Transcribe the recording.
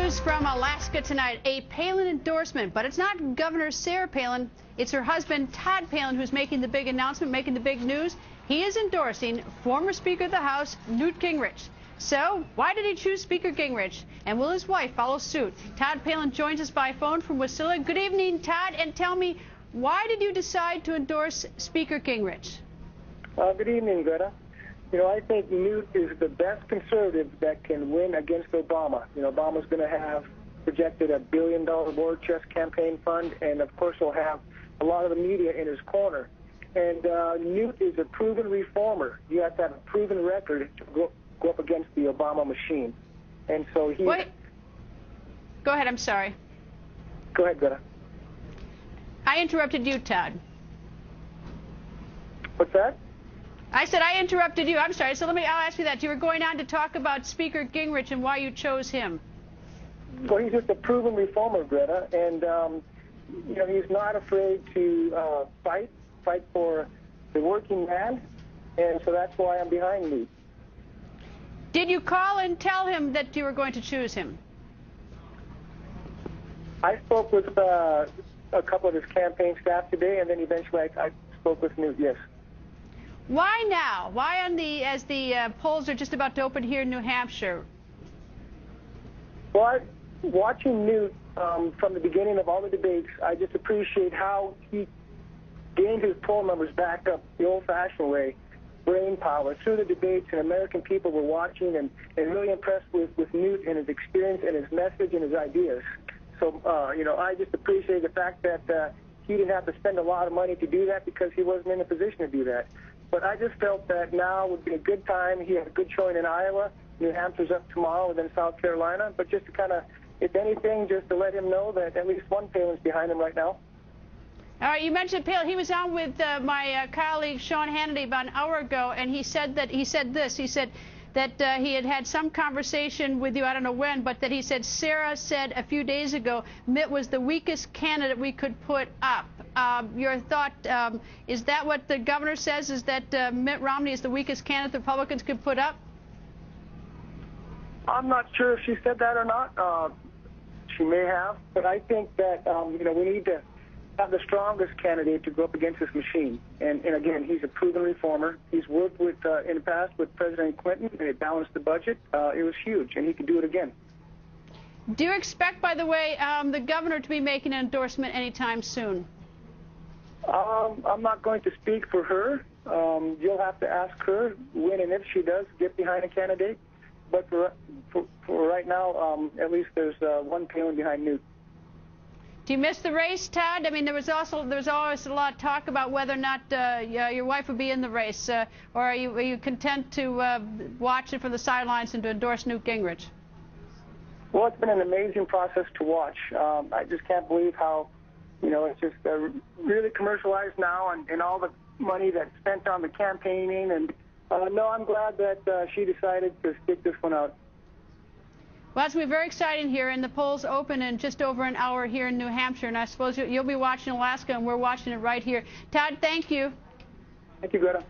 news from Alaska tonight, a Palin endorsement, but it's not Governor Sarah Palin. It's her husband, Todd Palin, who's making the big announcement, making the big news. He is endorsing former Speaker of the House, Newt Gingrich. So why did he choose Speaker Gingrich? And will his wife follow suit? Todd Palin joins us by phone from Wasilla. Good evening, Todd, and tell me, why did you decide to endorse Speaker Gingrich? Good evening, Greta. You know, I think Newt is the best conservative that can win against Obama. You know, Obama's going to have projected $1 billion war chest campaign fund, and of course he'll have a lot of the media in his corner. And Newt is a proven reformer. You have to have a proven record to go up against the Obama machine. And so he... Wait. Go ahead, I'm sorry. Go ahead, Greta. I interrupted you, Todd. What's that? I said I interrupted you. I'm sorry. So I'll ask you that. You were going on to talk about Speaker Gingrich and why you chose him. Well, he's just a proven reformer, Greta, and you know, he's not afraid to fight for the working man, and so that's why I'm behind Newt. Did you call and tell him that you were going to choose him? I spoke with a couple of his campaign staff today, and then eventually I spoke with Newt. Yes. Why now? Why as the polls are just about to open here in New Hampshire? Well, watching Newt from the beginning of all the debates, I just appreciate how he gained his poll numbers back up the old-fashioned way, brain power, through the debates, and American people were watching and really impressed with Newt and his experience and his message and his ideas. So, you know, I just appreciate the fact that he didn't have to spend a lot of money to do that because he wasn't in a position to do that. But I just felt that now would be a good time. He had a good showing in Iowa. New Hampshire's up tomorrow, and then South Carolina. But just to kind of, if anything, just to let him know that at least one Palin's behind him right now. All right, you mentioned Palin. He was on with my colleague Sean Hannity about an hour ago, and he said that he said that he had some conversation with you, I don't know when, but that he said Sarah said a few days ago Mitt was the weakest candidate we could put up. Your thought, is that what the governor says, is that Mitt Romney is the weakest candidate the Republicans could put up? I'm not sure if she said that or not. She may have, but I think that, you know, we need to have the strongest candidate to go up against this machine. And again, he's a proven reformer. He's worked with in the past with President Clinton, and it balanced the budget. It was huge, and he could do it again. Do you expect, by the way, the governor to be making an endorsement anytime soon? I'm not going to speak for her. You'll have to ask her when and if she does get behind a candidate. But for right now, at least there's one Palin behind Newt. Do you miss the race, Todd? I mean, there was always a lot of talk about whether or not your wife would be in the race, or are you content to watch it from the sidelines and to endorse Newt Gingrich? Well, it's been an amazing process to watch. I just can't believe how, you know, it's just really commercialized now, and all the money that's spent on the campaigning. And no, I'm glad that she decided to stick this one out. Well, it's going to be very exciting here, and the polls open in just over an hour here in New Hampshire, and I suppose you'll be watching Alaska, and we're watching it right here. Todd, thank you. Thank you, Greta.